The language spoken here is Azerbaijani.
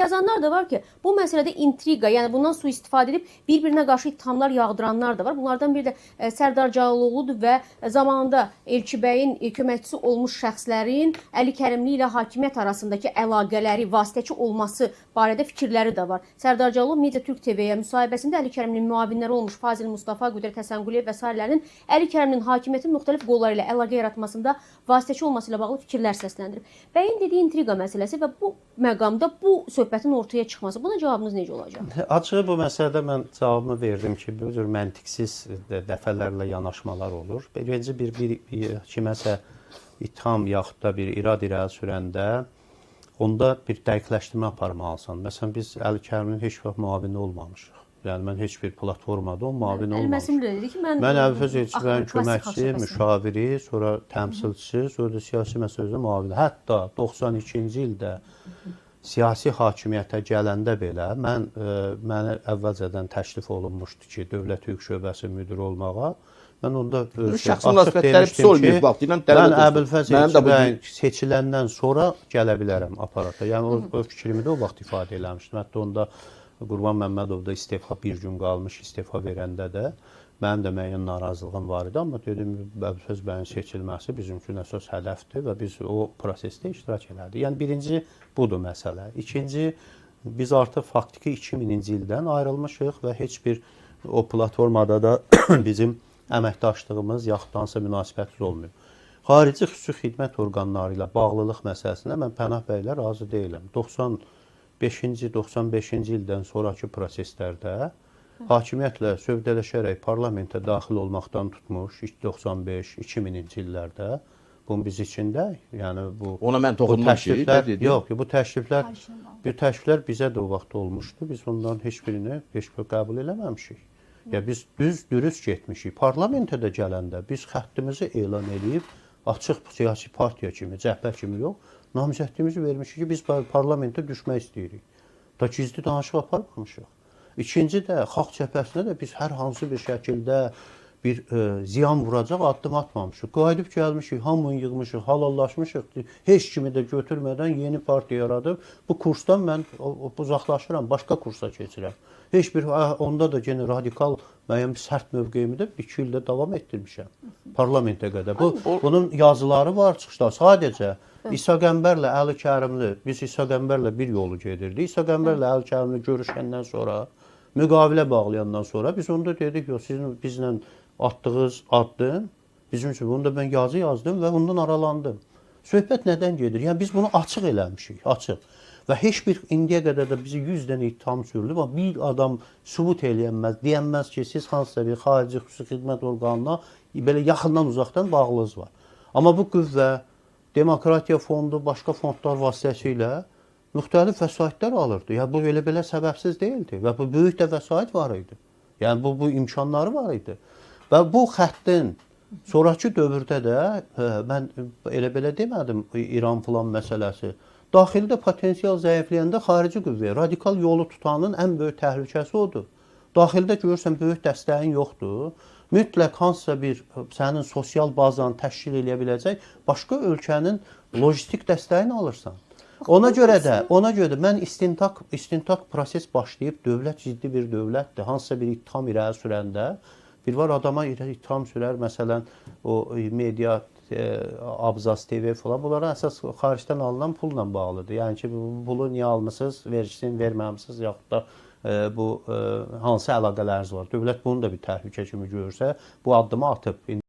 Yazanlar da var ki, bu məsələdə intriqa, yəni bundan sui-istifadə edib bir-birinə qarşı ittihamlar yağdıranlar da var. Bunlardan biri də Sərdar Cağaloğludur və zamanında Elçibəyin köməkçisi olmuş şəxslərin Əli Kərimli ilə hakimiyyət arasındakı əlaqələri, vasitəçi olması barədə fikirləri də var. Sərdar Cağalov Media Türk TV-yə müsahibəsində Əli Kərimlinin müavinləri olmuş Fazil Mustafa, Qüdrət Həsənquliyev və sairələrin Əli Kərimlinin hakimiyyətin müxtəlif qolları ilə əlaqə yaratmasında vasitəçi olması ilə bağlı fikirlər səsləndirib. Bəyin dediyi intriqa məsələsi və bu məqamda bu söhbətin ortaya çıxması. Buna cavabınız necə olacaq? Açığı bu məsələdə mən cavabımı verdim ki, bu cür məntiqsiz dəfələrlə yanaşmalar olur. Birinci bir kiməsə itham yaxud da bir irad irəli sürəndə onda bir dəqiqləşdirmə aparmalısan. Məsələn, biz Əli Kərimlinin heç vaxt müavini olmamışıq. Yəni mən heç bir platformada o müavin olmamışam. Mən əvvəl Elçibəyin köməkçisi, müşaviri, sonra təmsilçisi, sonra da siyasi məsələlərdə müavini. Hətta 92-ci ildə siyasi hakimiyyətə gələndə belə mənə əvvəlcədən təklif olunmuşdu ki, Dövlət Hüquq Şöbəsi müdiri olmağa. Mən onda şəxsi münasibətləri pis olmayıb vaxtıyla. Mən Əbülfəz Elçibəyin seçiləndən sonra gələ bilərəm aparata. Yəni o fikrimi də o vaxt ifadə eləmişdim. Hətta onda Qurban Məmmədov da istefa bir gün qalmış, istefa verəndə də mənim də müəyyən narazılığım var idi, amma dedim, Əbülfəz bəyin seçilməsi bizim üçün əsas hədəfdir və biz o prosesdə iştirak elədik. Yəni birinci budur məsələ. İkinci, biz artıq faktiki 2000-ci ildən ayrılmışıq və heç bir o platformada da bizim əməkdaşlığımız yaxud da hansısa münasibətimiz olmuyor. Xarici xüsusi xidmət orqanları ilə bağlılıq məsələsində mən Pənah bəylə razı deyiləm. 95-ci ildən sonraki proseslərdə hakimiyyətlə sövdələşərək parlamentə daxil olmaqdan tutmuş 95-2000-ci illərdə bunun biz içində, yəni bu ona mən toxunmam ki, yox, bu təkliflər bizə də o vaxt olmuşdu. Biz onların heç birini qəbul eləməmişik. Ya biz dürüst getmişik. Parlamentə də gələndə biz xəttimizi elan edib açıq siyasi partiya kimi, cəhbə kimi yox, namizədliyimizi vermişik ki, biz parlamentə düşmək istəyirik. Da gizli danışıq aparmamışıq. İkinci də xalq cəbhəsinə də biz hər hansı bir şəkildə bir ziyan vuracaq addım atmamışıq. Qayıdıb gəlmişik, hamını yığmışıq, halallaşmışıq. Heç kimi də götürmədən yeni partiya yaradıb bu kursdan mən uzaqlaşıram, başqa kursa keçirəm. Heç bir onda da yenə radikal müəyyən bir sərt mövqeyimi də 2 ildə davam etdirmişəm parlamentə qədər. Bunun yazıları var çıxışlar. Sadəcə İsa Qəmbərlə Əli Kərimli, biz İsa Qəmbərlə bir yolu gedirdik. İsa Qəmbərlə Əli Kərimli görüşəndən sonra, müqavilə bağlayandan sonra biz onda dedik, yox, sizin bizlə atdığınız addım bizim üçün. Bunu da mən yazı yazdım və bundan aralandım. Söhbət nədən gedir? Yəni biz bunu açıq eləmişik, açıq. Və heç bir indiyə qədər də bizi 100 dənə ittiham sürülüb, amma bir adam sübut eləyənməz, deyənməz ki, siz hansısa bir xarici xüsusi xidmət orqanına belə yaxından uzaqdan bağlılığınız var. Amma bu qüvvə, Demokratiya Fondu, başqa fondlar vasitəsilə müxtəlif vəsaitlər alırdı. Yəni bu belə səbəbsiz deyildi və bu böyük də vəsait var idi. Yəni bu imkanları var idi. Və bu xəttin sonrakı dövrdə də mən elə demədim İran filan məsələsi. Daxildə potensial zəifləyəndə xarici qüvvəyə radikal yolu tutanın ən böyük təhlükəsi odur. Daxildə görürsən böyük dəstəyin yoxdur. Mütləq hansısa bir sənin sosial bazanı təşkil edə biləcək başqa ölkənin lojistik dəstəyini alırsan. Ona görə də mən istintaq proses başlayıb dövlət ciddi bir dövlətdir. Hansısa bir ittiham irəli sürəndə bir var adama ittiham sürər, məsələn o media Abzas TV falan, bunlara əsas xaricdən alınan pulla bağlıdır. Yəni ki, bu pulu niyə almısınız, vergisini verməmisiniz, yaxud da bu hansı əlaqələriniz var. Dövlət bunu da bir təhlükə kimi görürsə, bu addımı atıb.